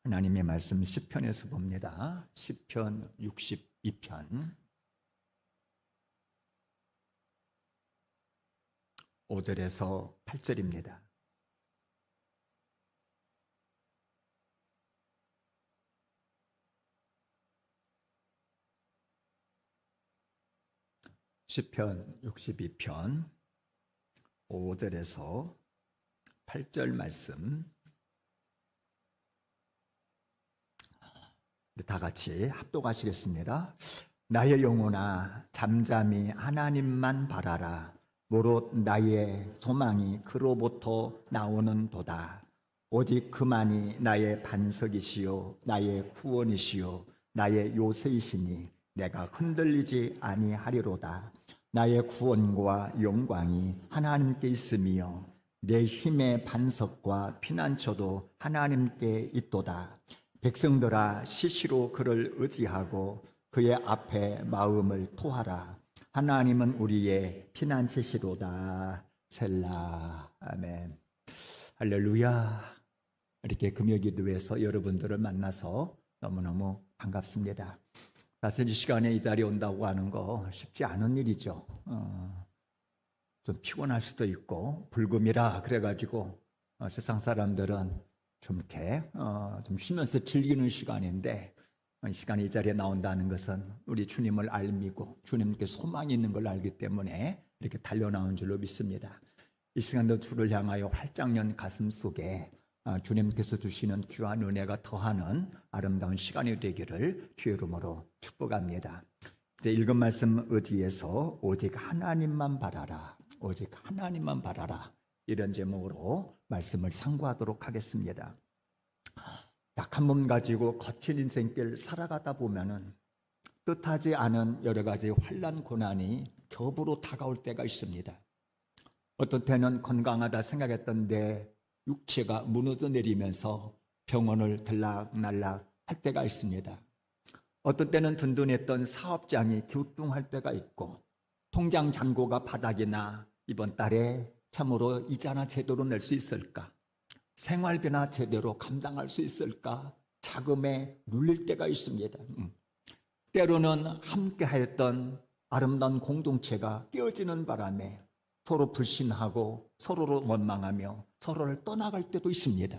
하나님의 말씀 시편에서 봅니다. 시편 62편 5절에서 8절입니다. 시편 62편 5절에서 8절 말씀 다 같이 합독하시겠습니다. 나의 영혼아 잠잠히 하나님만 바라라. 무릇 나의 소망이 그로부터 나오는 도다. 오직 그만이 나의 반석이시요 나의 구원이시요 나의 요새이시니 내가 흔들리지 아니하리로다. 나의 구원과 영광이 하나님께 있으며 내 힘의 반석과 피난처도 하나님께 있도다. 백성들아 시시로 그를 의지하고 그의 앞에 마음을 토하라. 하나님은 우리의 피난처시로다. 셀라. 아멘. 할렐루야. 이렇게 금요기도에서 여러분들을 만나서 너무너무 반갑습니다. 사실 이 시간에 이 자리에 온다고 하는 거 쉽지 않은 일이죠. 좀 피곤할 수도 있고 불금이라 그래가지고 세상 사람들은 좀 이렇게 좀 쉬면서 즐기는 시간인데 이 시간에 이 자리에 나온다는 것은 우리 주님을 알미고 주님께 소망이 있는 걸 알기 때문에 이렇게 달려나온 줄로 믿습니다. 이 시간도 주를 향하여 활짝 연 가슴 속에 주님께서 주시는 귀한 은혜가 더하는 아름다운 시간이 되기를 주의 이름으로 축복합니다. 이제 읽은 말씀 의지해서 오직 하나님만 바라라. 오직 하나님만 바라라. 이런 제목으로 말씀을 상고하도록 하겠습니다. 약한 몸 가지고 거친 인생길 살아가다 보면은 뜻하지 않은 여러 가지 환난 고난이 겹으로 다가올 때가 있습니다. 어떤 때는 건강하다 생각했던 내 육체가 무너져 내리면서 병원을 들락날락 할 때가 있습니다. 어떤 때는 든든했던 사업장이 갸우뚱할 때가 있고 통장 잔고가 바닥이 나 이번 달에 참으로 이자나 제대로 낼 수 있을까? 생활비나 제대로 감당할 수 있을까? 자금에 눌릴 때가 있습니다. 때로는 함께하였던 아름다운 공동체가 깨어지는 바람에 서로 불신하고 서로를 원망하며 서로를 떠나갈 때도 있습니다.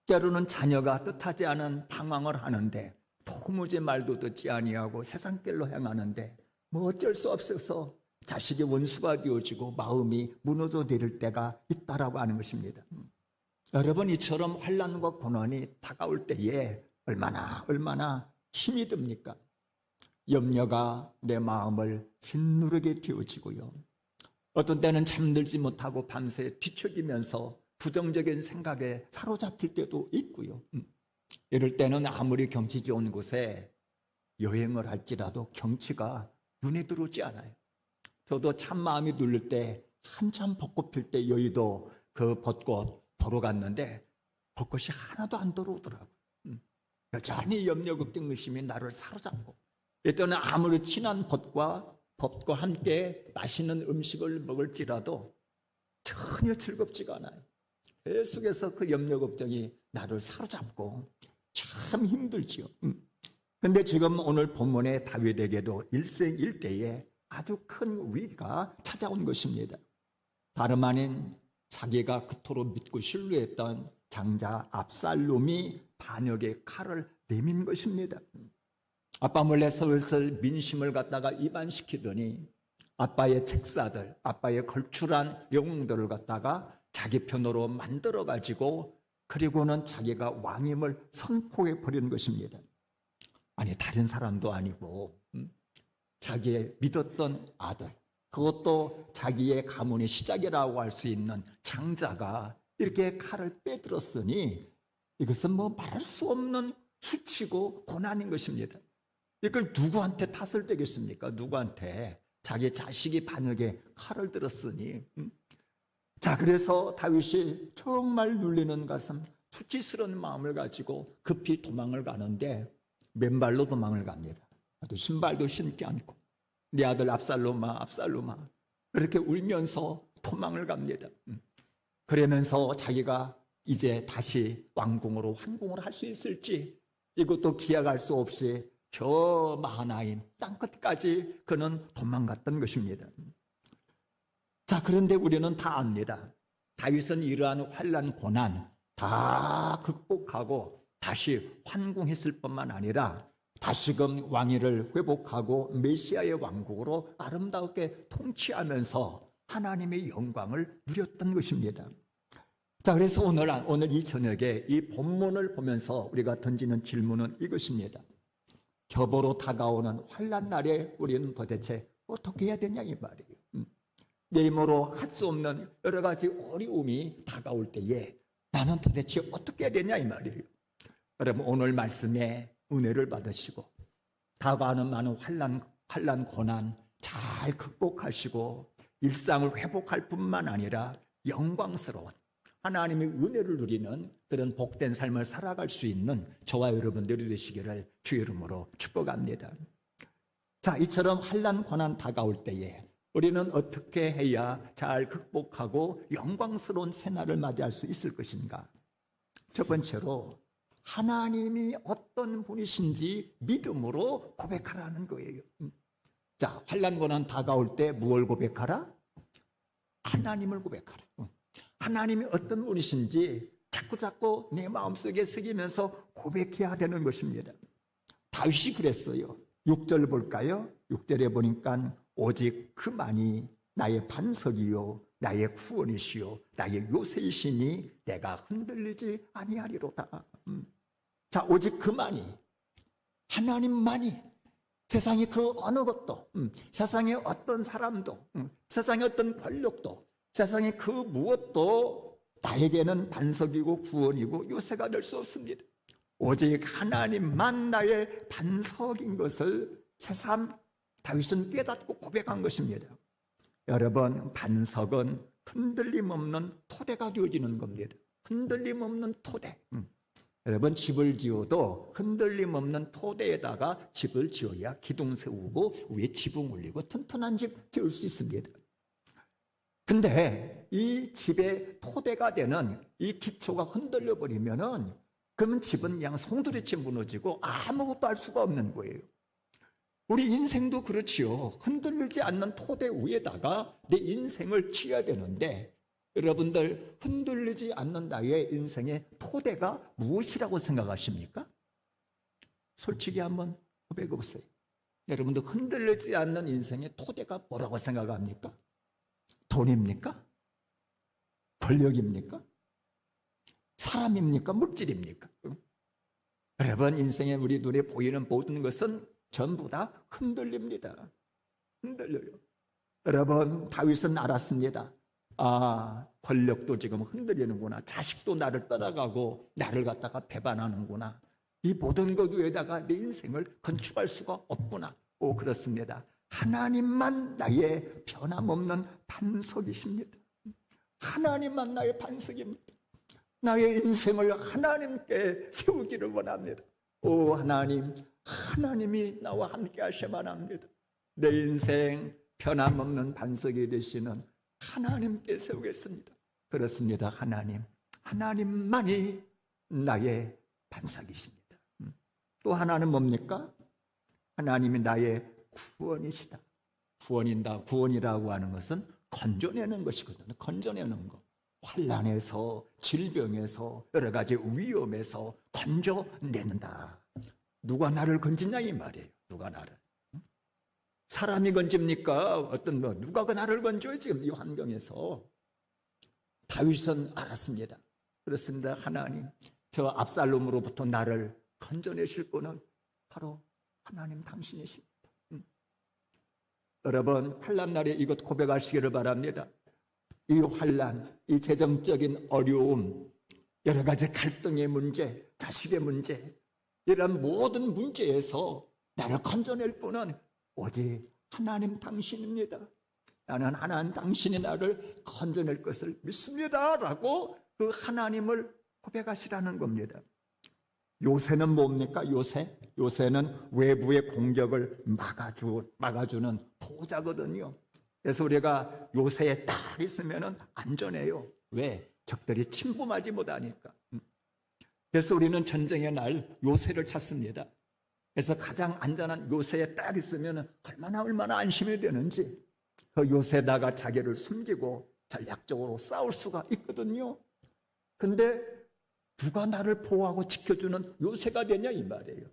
때로는 자녀가 뜻하지 않은 방황을 하는데 도무지 말도 듣지 아니하고 세상 길로 행하는데 뭐 어쩔 수 없어서 자식의 원수가 되어지고 마음이 무너져 내릴 때가 있다라고 하는 것입니다. 여러분 이처럼 환난과 고난이 다가올 때에 얼마나 힘이 듭니까? 염려가 내 마음을 짓누르게 되어지고요. 어떤 때는 잠들지 못하고 밤새 뒤척이면서 부정적인 생각에 사로잡힐 때도 있고요. 이럴 때는 아무리 경치 좋은 곳에 여행을 할지라도 경치가 눈에 들어오지 않아요. 저도 참 마음이 눌릴 때 한참 벚꽃 필 때 여의도 그 벚꽃 보러 갔는데 벚꽃이 하나도 안 들어오더라고요. 여전히 염려, 걱정, 의심이 나를 사로잡고 이때는 아무리 친한 법과 함께 맛있는 음식을 먹을지라도 전혀 즐겁지가 않아요. 계속해서 그 염려, 걱정이 나를 사로잡고 참 힘들지요. 근데 지금 오늘 본문의 다윗에게도 일생일대에 아주 큰 위기가 찾아온 것입니다. 다름 아닌 자기가 그토록 믿고 신뢰했던 장자 압살롬이 반역의 칼을 내민 것입니다. 아빠 몰래 슬슬 민심을 갖다가 이반시키더니 아빠의 책사들, 아빠의 걸출한 영웅들을 갖다가 자기 편으로 만들어가지고 그리고는 자기가 왕임을 선포해 버리는 것입니다. 아니 다른 사람도 아니고 자기의 믿었던 아들, 그것도 자기의 가문의 시작이라고 할 수 있는 장자가 이렇게 칼을 빼들었으니 이것은 뭐 말할 수 없는 수치고 고난인 것입니다. 이걸 누구한테 탓을 대겠습니까? 누구한테? 자기 자식이 반역에 칼을 들었으니. 자, 그래서 다윗이 정말 눌리는 가슴, 수치스러운 마음을 가지고 급히 도망을 가는데 맨발로 도망을 갑니다. 신발도 신지 않고 네 아들 압살롬아 이렇게 울면서 도망을 갑니다. 그러면서 자기가 이제 다시 왕궁으로 환궁을 할 수 있을지, 이것도 기약할 수 없이 저 마하나임 땅끝까지 그는 도망갔던 것입니다. 자, 그런데 우리는 다 압니다. 다윗은 이러한 환난 고난 다 극복하고 다시 환궁했을 뿐만 아니라 다시금 왕위를 회복하고 메시아의 왕국으로 아름답게 통치하면서 하나님의 영광을 누렸던 것입니다. 자, 그래서 오늘 이 저녁에 이 본문을 보면서 우리가 던지는 질문은 이것입니다. 겹으로 다가오는 환난 날에 우리는 도대체 어떻게 해야 되냐 이 말이에요. 내 힘으로 할 수 없는 여러 가지 어려움이 다가올 때에 나는 도대체 어떻게 해야 되냐 이 말이에요. 여러분, 오늘 말씀에 은혜를 받으시고 다가오는 많은 환난 고난 잘 극복하시고 일상을 회복할 뿐만 아니라 영광스러운 하나님의 은혜를 누리는 그런 복된 삶을 살아갈 수 있는 저와 여러분들이 되시기를 주의 이름으로 축복합니다. 자, 이처럼 환난 고난 다가올 때에 우리는 어떻게 해야 잘 극복하고 영광스러운 새날을 맞이할 수 있을 것인가? 첫 번째로 하나님이 어떤 분이신지 믿음으로 고백하라는 거예요. 자, 환난 고난 다가올 때 무엇을 고백하라? 하나님을 고백하라. 하나님이 어떤 분이신지 자꾸 내 마음속에 새기면서 고백해야 되는 것입니다. 다윗이 그랬어요. 6절 볼까요? 6절에 보니까 오직 그만이 나의 반석이요 나의 구원이시요 나의 요새이시니 내가 흔들리지 아니하리로다. 자, 오직 그만이, 하나님만이, 세상의 그 어느 것도, 세상의 어떤 사람도, 세상의 어떤 권력도, 세상의 그 무엇도 나에게는 반석이고 구원이고 요새가 될 수 없습니다. 오직 하나님만 나의 반석인 것을 새삼 다윗은 깨닫고 고백한 것입니다. 여러분, 반석은 흔들림 없는 토대가 되어지는 겁니다. 흔들림 없는 토대. 여러분, 집을 지어도 흔들림 없는 토대에다가 집을 지어야 기둥 세우고 위에 지붕 올리고 튼튼한 집 지을 수 있습니다. 근데 이 집의 토대가 되는 이 기초가 흔들려 버리면은 그러면 집은 그냥 송두리째 무너지고 아무것도 할 수가 없는 거예요. 우리 인생도 그렇지요. 흔들리지 않는 토대 위에다가 내 인생을 지어야 되는데, 여러분들 흔들리지 않는 나의 인생의 토대가 무엇이라고 생각하십니까? 솔직히 한번 고백해 보세요. 여러분들 흔들리지 않는 인생의 토대가 뭐라고 생각합니까? 돈입니까? 권력입니까? 사람입니까? 물질입니까? 여러분, 인생에 우리 눈에 보이는 모든 것은 전부 다 흔들립니다. 흔들려요. 여러분, 다윗은 알았습니다. 아, 권력도 지금 흔들리는구나. 자식도 나를 떠나가고 나를 갖다가 배반하는구나. 이 모든 것 위에다가 내 인생을 건축할 수가 없구나. 오, 그렇습니다. 하나님만 나의 변함없는 반석이십니다. 하나님만 나의 반석입니다. 나의 인생을 하나님께 세우기를 원합니다. 오, 하나님, 하나님이 나와 함께 하셔야만 합니다. 내 인생 변함없는 반석이 되시는 하나님께 세우겠습니다. 그렇습니다. 하나님만이 나의 반석이십니다. 또 하나는 뭡니까? 하나님이 나의 구원이시다. 구원이라고 하는 것은 건져내는 것이거든요. 건져내는 것. 환난에서, 질병에서, 여러 가지 위험에서 건져낸다. 누가 나를 건지냐 이 말이에요. 누가 나를. 사람이 건집니까? 누가 나를 건져요? 지금 이 환경에서. 다윗은 알았습니다. 그렇습니다. 하나님, 저 압살롬으로부터 나를 건져내실 분은 바로 하나님 당신이십니다. 여러분, 환난 날에 이것 고백하시기를 바랍니다. 이 환난, 이 재정적인 어려움, 여러 가지 갈등의 문제, 자식의 문제, 이런 모든 문제에서 나를 건져낼 분은 오직 하나님 당신입니다. 나는 하나님 당신이 나를 건져낼 것을 믿습니다. 라고 그 하나님을 고백하시라는 겁니다. 요새는 뭡니까? 요새는 외부의 공격을 막아주는 보호자거든요. 그래서 우리가 요새에 딱 있으면 안전해요. 왜? 적들이 침범하지 못하니까. 그래서 우리는 전쟁의 날 요새를 찾습니다. 그래서 가장 안전한 요새에 딱 있으면 얼마나 안심이 되는지 그 요새다가 자기를 숨기고 전략적으로 싸울 수가 있거든요. 근데 누가 나를 보호하고 지켜주는 요새가 되냐 이 말이에요.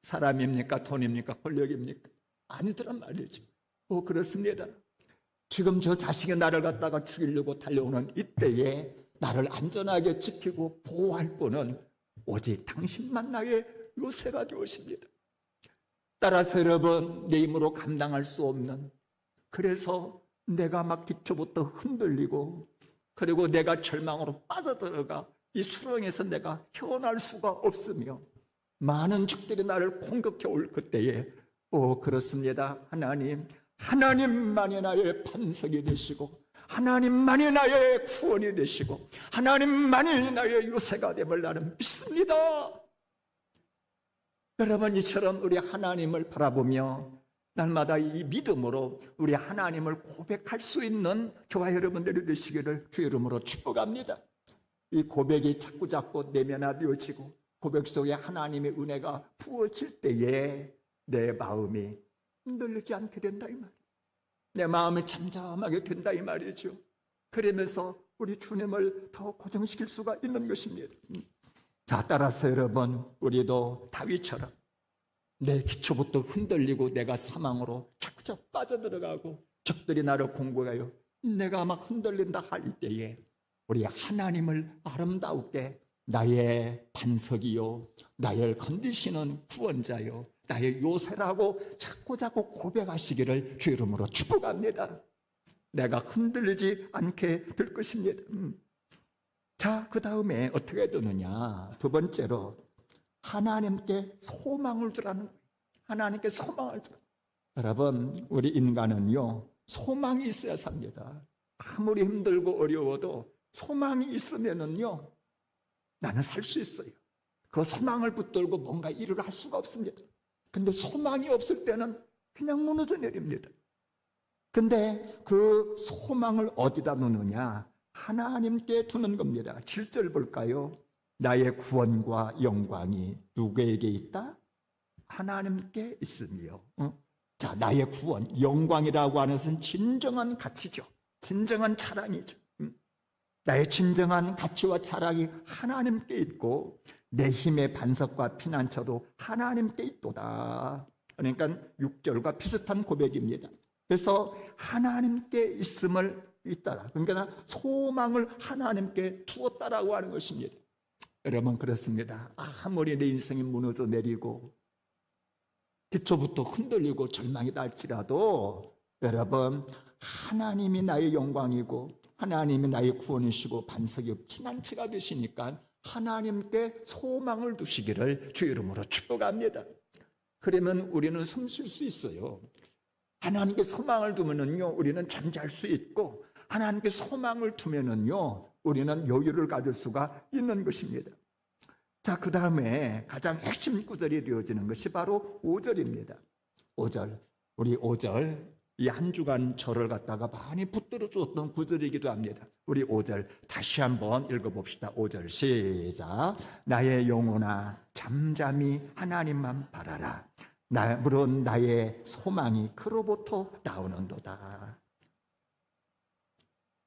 사람입니까? 돈입니까? 권력입니까? 아니더란 말이죠. 그렇습니다. 지금 저 자식이 나를 갖다가 죽이려고 달려오는 이때에 나를 안전하게 지키고 보호할 분은 오직 당신만 나의 요새가 되오십니다. 따라서 여러분, 내 힘으로 감당할 수 없는, 그래서 내가 막 기초부터 흔들리고 그리고 내가 절망으로 빠져들어가 이 수렁에서 내가 헤어날 수가 없으며 많은 적들이 나를 공격해 올 그때에 그렇습니다. 하나님만이 나의 반석이 되시고 하나님만이 나의 구원이 되시고 하나님만이 나의 요새가 됨을 나는 믿습니다. 여러분, 이처럼 우리 하나님을 바라보며 날마다 이 믿음으로 우리 하나님을 고백할 수 있는 교회 여러분들이 되시기를 주 이름으로 축복합니다. 이 고백이 자꾸자꾸 내면화되어지고 고백 속에 하나님의 은혜가 부어질 때에 내 마음이 흔들리지 않게 된다 이 말이에요. 내 마음이 잠잠하게 된다 이 말이죠. 그러면서 우리 주님을 더 고정시킬 수가 있는 것입니다. 자, 따라서 여러분, 우리도 다윗처럼 내 기초부터 흔들리고 내가 사망으로 자꾸자꾸 빠져들어가고 적들이 나를 공격하여 내가 막 흔들린다 할 때에 우리 하나님을 아름다우게 나의 반석이요 나를 건드시는 구원자요 나의 요새라고 자꾸자꾸 고백하시기를 주 이름으로 축복합니다. 내가 흔들리지 않게 될 것입니다. 자, 그 다음에 어떻게 되느냐. 두 번째로 하나님께 소망을 두라는 거예요. 하나님께 소망을 두라. 여러분, 우리 인간은요 소망이 있어야 삽니다. 아무리 힘들고 어려워도 소망이 있으면은요 나는 살 수 있어요. 그 소망을 붙들고 뭔가 일을 할 수가 없습니다. 근데 소망이 없을 때는 그냥 무너져 내립니다. 근데 그 소망을 어디다 두느냐? 하나님께 두는 겁니다. 7절 볼까요? 나의 구원과 영광이 누구에게 있다? 하나님께 있으며. 자, 나의 구원, 영광이라고 하는 것은 진정한 가치죠. 진정한 자랑이죠. 나의 진정한 가치와 자랑이 하나님께 있고 내 힘의 반석과 피난처도 하나님께 있도다. 그러니까 6절과 비슷한 고백입니다. 그래서 하나님께 있음을 있다라. 그러니까 소망을 하나님께 두었다라고 하는 것입니다. 여러분, 그렇습니다. 아무리 내 인생이 무너져 내리고 기초부터 흔들리고 절망이 날지라도 여러분, 하나님이 나의 영광이고 하나님이 나의 구원이시고 반석이 피난처가 되시니까 하나님께 소망을 두시기를 주 이름으로 축복합니다. 그러면 우리는 숨 쉴 수 있어요. 하나님께 소망을 두면은요 우리는 잠잘 수 있고 하나님께 소망을 두면은요 우리는 여유를 가질 수가 있는 것입니다. 자, 그 다음에 가장 핵심 구절이 되어지는 것이 바로 5절입니다. 5절, 우리 5절 이 한 주간 저를 갖다가 많이 붙들어 줬던 구절이기도 합니다. 우리 5절 다시 한번 읽어봅시다. 5절 시작. 나의 영혼아 잠잠히 하나님만 바라라. 물론 나의 소망이 그로부터 나오는도다.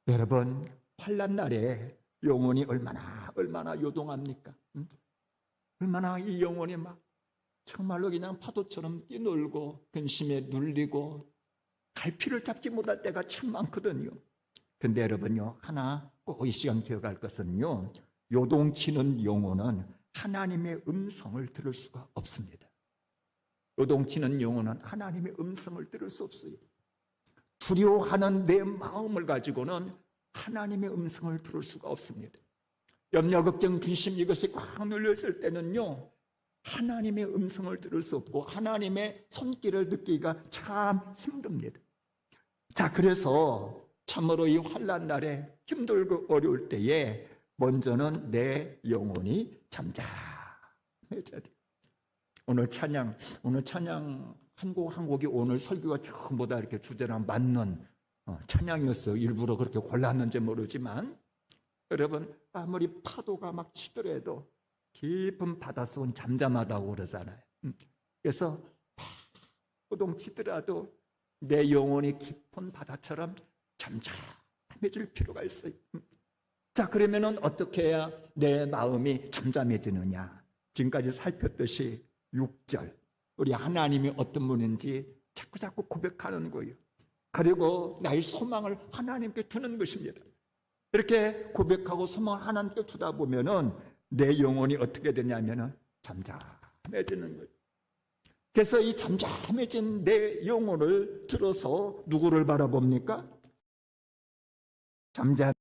여러분, 환난 날에 영혼이 얼마나 요동합니까? 얼마나 이 영혼이 막 정말로 그냥 파도처럼 뛰놀고 근심에 눌리고 갈피를 잡지 못할 때가 참 많거든요. 근데 여러분요, 하나 꼭 이 시간 기억할 것은요, 요동치는 영혼은 하나님의 음성을 들을 수가 없습니다. 요동치는 영혼은 하나님의 음성을 들을 수 없어요. 두려워하는 내 마음을 가지고는 하나님의 음성을 들을 수가 없습니다. 염려, 걱정, 근심 이것이 꽉 눌렸을 때는요 하나님의 음성을 들을 수 없고 하나님의 손길을 느끼기가 참 힘듭니다. 자, 그래서 참으로 이 환난 날에 힘들고 어려울 때에 먼저는 내 영혼이 잠잠해져야 돼요. 오늘 찬양 한 곡이 오늘 설교가 전부 다 이렇게 주제랑 맞는 찬양이었어요. 일부러 그렇게 골랐는지 모르지만 여러분, 아무리 파도가 막 치더라도 깊은 바닷속은 잠잠하다고 그러잖아요. 그래서 파도 치더라도 내 영혼이 깊은 바다처럼 잠잠해질 필요가 있어요. 자, 그러면은 어떻게 해야 내 마음이 잠잠해지느냐? 지금까지 살폈듯이 6절, 우리 하나님이 어떤 분인지 자꾸 고백하는 거예요. 그리고 나의 소망을 하나님께 두는 것입니다. 이렇게 고백하고 소망을 하나님께 두다 보면은 내 영혼이 어떻게 되냐면은 잠잠해지는 거예요. 그래서 이 잠잠해진 내 영혼을 들어서 누구를 바라봅니까? 잠잠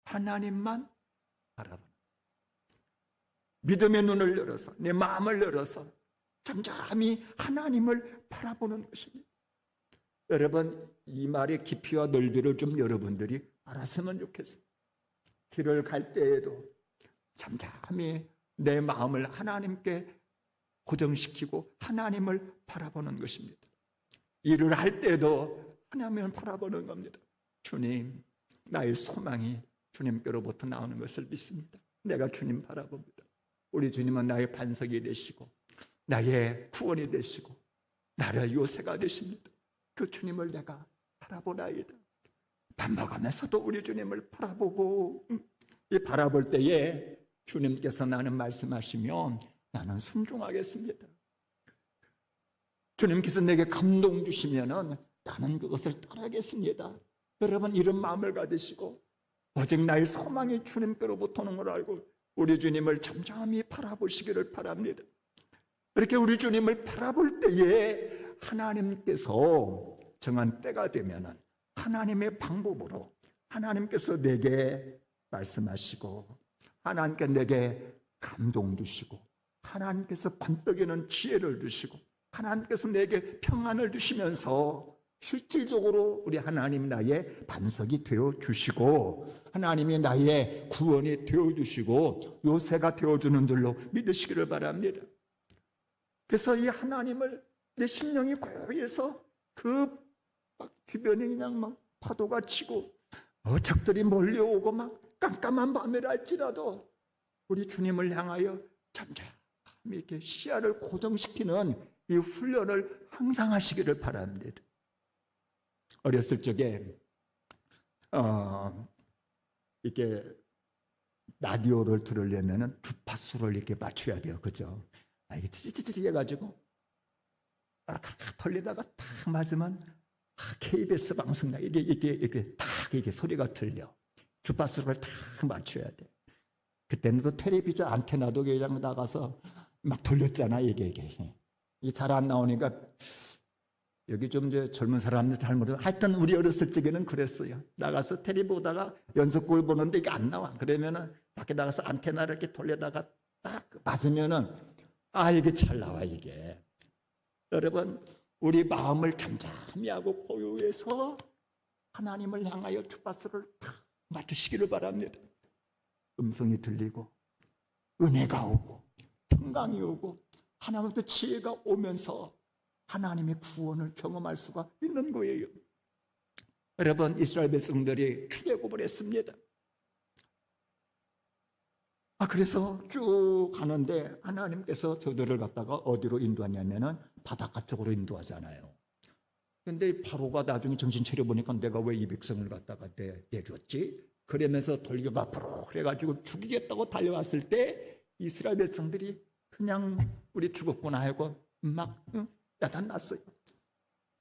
하나님만 바라봅니다. 믿음의 눈을 열어서, 내 마음을 열어서 잠잠히 하나님을 바라보는 것입니다. 여러분, 이 말의 깊이와 넓이를 좀 여러분들이 알았으면 좋겠어요. 길을 갈 때에도 잠잠히 내 마음을 하나님께 고정시키고 하나님을 바라보는 것입니다. 일을 할 때도 하나님을 바라보는 겁니다. 주님, 나의 소망이 주님께로부터 나오는 것을 믿습니다. 내가 주님 바라봅니다. 우리 주님은 나의 반석이 되시고 나의 구원이 되시고 나의 요새가 되십니다. 그 주님을 내가 바라보나이다. 밥 먹으면서도 우리 주님을 바라보고, 이 바라볼 때에 주님께서 나는 말씀하시면 나는 순종하겠습니다. 주님께서 내게 감동 주시면은 나는 그것을 따르겠습니다. 여러분, 이런 마음을 가지시고 오직 나의 소망이 주님께로부터 오는 걸 알고 우리 주님을 잠잠히 바라보시기를 바랍니다. 이렇게 우리 주님을 바라볼 때에 하나님께서 정한 때가 되면은 하나님의 방법으로 하나님께서 내게 말씀하시고 하나님께 내게 감동 주시고 하나님께서 반떡이는 지혜를 주시고 하나님께서 내게 평안을 주시면서 실질적으로 우리 하나님 나의 반석이 되어 주시고 하나님이 나의 구원이 되어 주시고 요새가 되어 주는 줄로 믿으시기를 바랍니다. 그래서 이 하나님을 내 심령이 고요해서 그 막 주변에 그냥 막 파도가 치고 적들이 몰려오고 막 깜깜한 밤이라 할지라도 우리 주님을 향하여 잠잠히 이렇게 시야를 고정시키는 이 훈련을 항상 하시기를 바랍니다. 어렸을 적에 이렇게 라디오를 들으려면은 주파수를 이렇게 맞춰야 돼요, 그죠? 이게 찌찌찌찌 해가지고 털리다가 탁 맞으면 KBS 방송 이게 딱 이게 소리가 들려. 주파수를 탁 맞춰야 돼. 그때는 또 텔레비전 안테나도 그냥 나가서 막 돌렸잖아, 이게 잘 안 나오니까. 여기 좀 이제 젊은 사람들 잘 모르고 하여튼 우리 어렸을 적에는 그랬어요. 나가서 텔레비 보다가 연속극을 보는데 이게 안 나와. 그러면은 밖에 나가서 안테나를 이렇게 돌려다가 딱 맞으면은 이게 잘 나와, 이게. 여러분, 우리 마음을 잠잠히 하고 고요해서 하나님을 향하여 주파수를 탁 맞추시기를 바랍니다. 음성이 들리고 은혜가 오고 평강이 오고 하나님부터 지혜가 오면서 하나님의 구원을 경험할 수가 있는 거예요. 여러분, 이스라엘 백성들이 출애굽을 했습니다. 그래서 쭉 가는데 하나님께서 저들을 갖다가 어디로 인도하냐면은 바닷가 쪽으로 인도하잖아요. 그런데 바로가 나중에 정신 차려보니까 내가 왜 이 백성을 갖다가 내줬지? 그러면서 돌교가 앞으로 그래가지고 죽이겠다고 달려왔을 때 이스라엘 백성들이 그냥 우리 죽었구나 하고 막 나타났어요.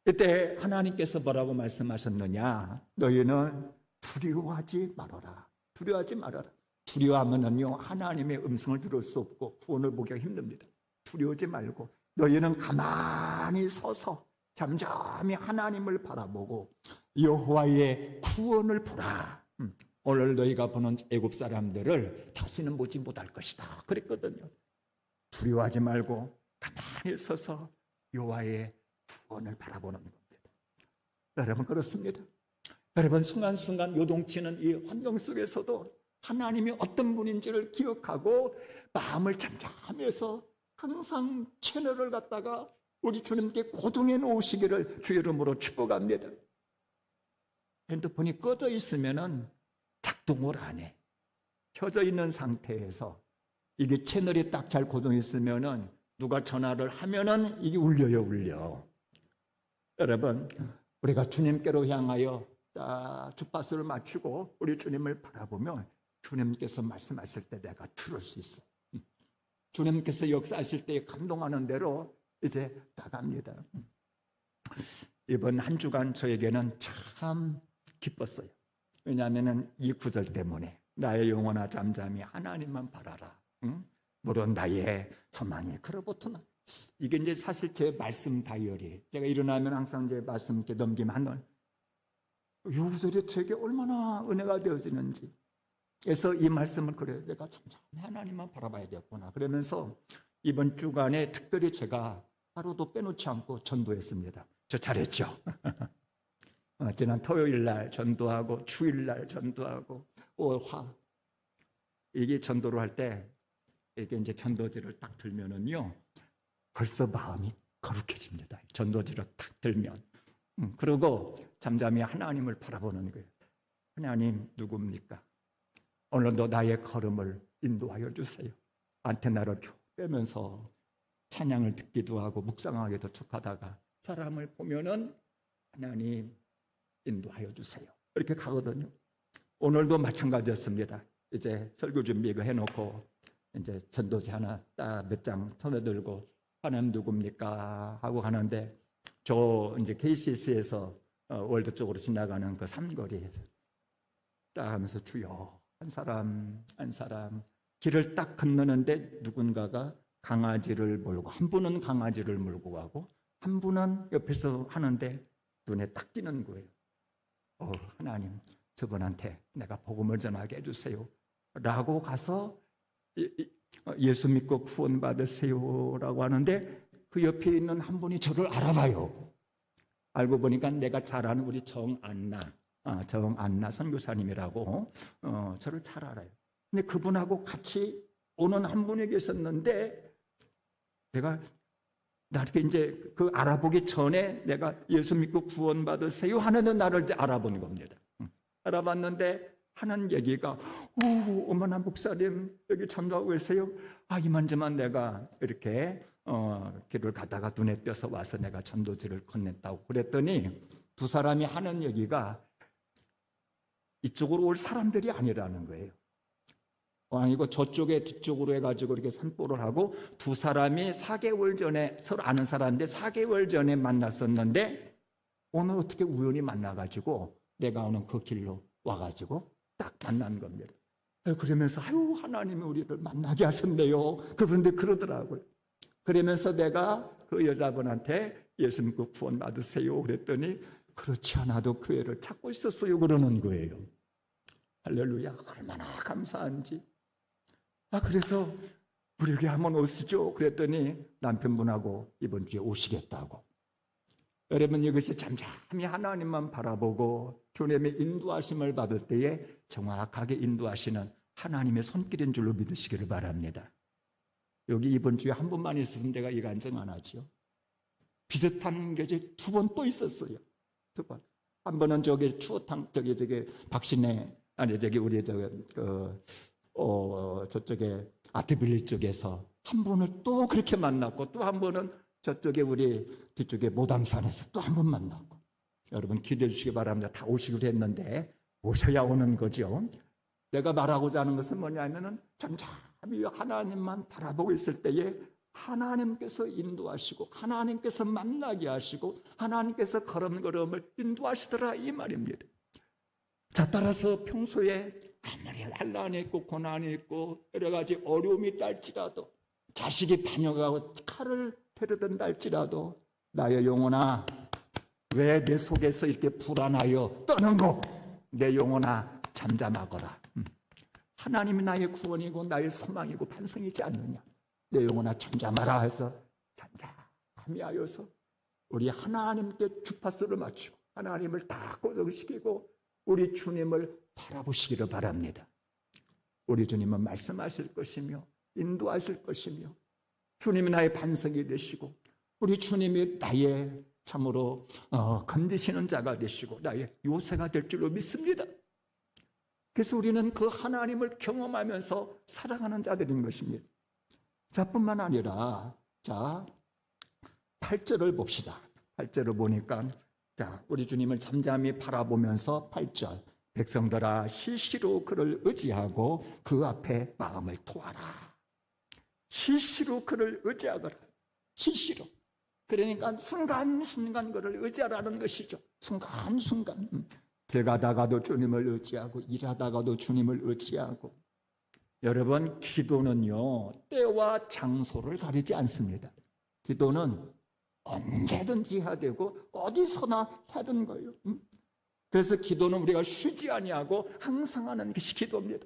그때 하나님께서 뭐라고 말씀하셨느냐? 너희는 두려워하지 말아라. 두려워하지 말아라. 두려워하면은요, 하나님의 음성을 들을 수 없고 구원을 보기가 힘듭니다. 두려워하지 말고 너희는 가만히 서서 잠잠히 하나님을 바라보고 여호와의 구원을 보라. 오늘 너희가 보는 애굽 사람들을 다시는 보지 못할 것이다. 그랬거든요. 두려워하지 말고 가만히 서서 여호와의 구원을 바라보는 겁니다. 여러분, 그렇습니다. 여러분, 순간순간 요동치는 이 환경 속에서도 하나님이 어떤 분인지를 기억하고 마음을 잠잠해서 항상 채널을 갖다가 우리 주님께 고정해 놓으시기를 주의 이름으로 축복합니다. 핸드폰이 꺼져 있으면은 작동을 안 해. 켜져 있는 상태에서 이게 채널이 딱 잘 고정해 있으면은 누가 전화를 하면은 이게 울려요, 울려. 여러분, 우리가 주님께로 향하여 딱 주파수를 맞추고 우리 주님을 바라보면 주님께서 말씀하실 때 내가 들을 수 있어. 주님께서 역사하실 때 감동하는 대로 이제 나갑니다. 이번 한 주간 저에게는 참 기뻤어요. 왜냐하면 이 구절 때문에 나의 영혼아 잠잠히 하나님만 바라라. 응? 물론 나의 소망이 그로부터는 이게 이제 사실 제 말씀 다이어리. 제가 일어나면 항상 제 말씀 이렇게 넘기면 하는 이 구절이 저에게 얼마나 은혜가 되어지는지. 그래서 이 말씀을 그래 내가 잠잠히 하나님만 바라봐야겠구나. 그러면서 이번 주간에 특별히 제가 하루도 빼놓지 않고 전도했습니다. 저 잘했죠? 지난 토요일 날 전도하고 주일 날 전도하고 5월 화 이게 전도를 할 때 이게 이제 전도지를 딱 들면은요 벌써 마음이 거룩해집니다. 전도지를 딱 들면 그리고 잠잠히 하나님을 바라보는 거예요. 하나님 누굽니까? 오늘도 나의 걸음을 인도하여 주세요. 안테나를 쭉 빼면서 찬양을 듣기도 하고 묵상하기도 쭉 하다가 사람을 보면은 하나님 인도하여 주세요. 이렇게 가거든요. 오늘도 마찬가지였습니다. 이제 설교 준비 이거 해놓고 이제 전도지 하나 딱 몇 장 손에 들고 하나님 누굽니까 하고 가는데 저 이제 KCS에서 월드 쪽으로 지나가는 그 삼거리에서 딱 하면서 주여 한 사람 길을 딱 건너는데 누군가가 강아지를 몰고 한 분은 강아지를 몰고 가고 한 분은 옆에서 하는데 눈에 딱 띄는 거예요. 하나님 저분한테 내가 복음을 전하게 해주세요 라고 가서 예수 믿고 구원 받으세요 라고 하는데 그 옆에 있는 한 분이 저를 알아봐요. 알고 보니까 내가 잘 아는 우리 정안나 선교사님이라고 저를 잘 알아요. 근데 그분하고 같이 오는 한 분이 계셨는데 내가 나렇게 이제 그 알아보기 전에 내가 예수 믿고 구원 받으세요 하는데 나를 이제 알아본 겁니다. 알아봤는데 하는 얘기가 어머나 목사님 여기 전도하고 계세요? 이만저만 내가 이렇게 길을 가다가 눈에 띄어서 와서 내가 전도지를 건넸다고 그랬더니 두 사람이 하는 얘기가 이쪽으로 올 사람들이 아니라는 거예요. 아니고 저쪽에 뒤쪽으로 해가지고 이렇게 산보를 하고 두 사람이 4개월 전에 서로 아는 사람인데 4개월 전에 만났었는데 오늘 어떻게 우연히 만나가지고 내가 오는 그 길로 와가지고 딱 만난 겁니다. 그러면서 하나님이 우리를 만나게 하셨네요. 그런데 그러더라고요. 그러면서 내가 그 여자분한테 예수 믿고 구원 받으세요 그랬더니 그렇지 않아도 교회를 찾고 있었어요 그러는 거예요. 할렐루야. 얼마나 감사한지. 그래서 우리 교회 한번 오시죠 그랬더니 남편분하고 이번 주에 오시겠다고. 여러분 이것이 잠잠히 하나님만 바라보고 주님의 인도하심을 받을 때에 정확하게 인도하시는 하나님의 손길인 줄로 믿으시기를 바랍니다. 여기 이번 주에 한 번만 있었으면 내가 이거 안정 안 하죠. 비슷한 게 두 번 또 있었어요. 두 번. 한 번은 저기 추어탕 저기 박신혜 우리 저쪽에 아트빌리 쪽에서 한 분을 또 그렇게 만났고 또 한 번은 저쪽에 우리 뒤쪽에 모담산에서 또 한 번 만났고. 여러분 기대해 주시기 바랍니다. 다 오시기로 했는데 오셔야 오는 거죠. 내가 말하고자 하는 것은 뭐냐면은 잠잠히 하나님만 바라보고 있을 때에 하나님께서 인도하시고 하나님께서 만나게 하시고 하나님께서 걸음걸음을 인도하시더라 이 말입니다. 자, 따라서 평소에 아무리 환난이 있고 고난이 있고 여러 가지 어려움이 있다 할지라도 자식이 반역하고 칼을 테르든다 할지라도 나의 영혼아 왜 내 속에서 이렇게 불안하여 떠는고 내 영혼아 잠잠하거라. 하나님이 나의 구원이고 나의 소망이고 반성이지 않느냐. 내 영혼아 잠잠하라 해서 잠잠히 하여서 우리 하나님께 주파수를 맞추고 하나님을 다 고정시키고 우리 주님을 바라보시기를 바랍니다. 우리 주님은 말씀하실 것이며 인도하실 것이며 주님이 나의 반석이 되시고 우리 주님이 나의 참으로 건지시는 자가 되시고 나의 요새가 될 줄로 믿습니다. 그래서 우리는 그 하나님을 경험하면서 살아가는 자들인 것입니다. 자, 뿐만 아니라, 자, 8절을 봅시다. 8절을 보니까, 자, 우리 주님을 잠잠히 바라보면서 8절. 백성들아, 실시로 그를 의지하고 그 앞에 마음을 토하라. 실시로 그를 의지하거라. 실시로. 그러니까 순간순간 그를 의지하라는 것이죠. 순간순간. 길 가다가도 주님을 의지하고, 일하다가도 주님을 의지하고. 여러분, 기도는요, 때와 장소를 가리지 않습니다. 기도는 언제든지 해야 되고 어디서나 해야 되는 거예요. 그래서 기도는 우리가 쉬지 아니하고 항상 하는 것이 기도입니다.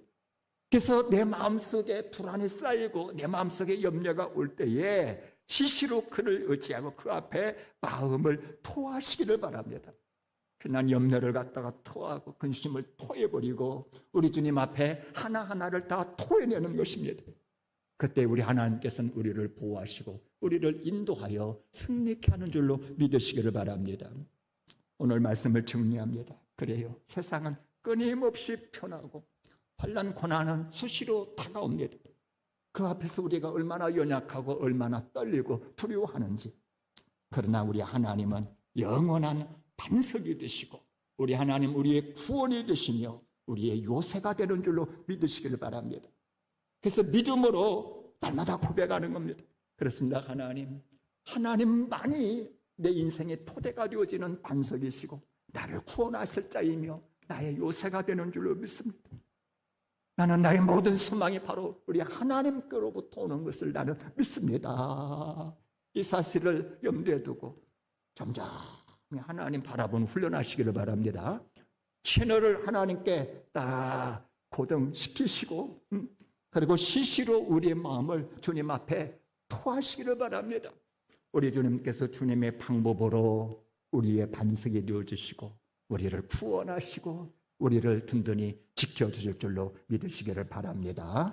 그래서 내 마음속에 불안이 쌓이고 내 마음속에 염려가 올 때에 시시로 그를 의지하고 그 앞에 마음을 토하시기를 바랍니다. 난 염려를 갖다가 토하고 근심을 토해버리고 우리 주님 앞에 하나하나를 다 토해내는 것입니다. 그때 우리 하나님께서는 우리를 보호하시고 우리를 인도하여 승리케 하는 줄로 믿으시기를 바랍니다. 오늘 말씀을 정리합니다. 그래요, 세상은 끊임없이 변하고 환난 고난은 수시로 다가옵니다. 그 앞에서 우리가 얼마나 연약하고 얼마나 떨리고 두려워하는지. 그러나 우리 하나님은 영원한 반석이 되시고 우리 하나님 우리의 구원이 되시며 우리의 요새가 되는 줄로 믿으시기를 바랍니다. 그래서 믿음으로 날마다 고백하는 겁니다. 그렇습니다. 하나님만이 내 인생의 토대가 되어지는 반석이시고 나를 구원하실 자이며 나의 요새가 되는 줄로 믿습니다. 나는 나의 모든 소망이 바로 우리 하나님께로부터 오는 것을 나는 믿습니다. 이 사실을 염두에 두고 점점 하나님 바라보는 훈련하시기를 바랍니다. 채널을 하나님께 딱 고정시키시고 그리고 시시로 우리의 마음을 주님 앞에 토하시기를 바랍니다. 우리 주님께서 주님의 방법으로 우리의 반석이 되어주시고 우리를 구원하시고 우리를 든든히 지켜주실 줄로 믿으시기를 바랍니다.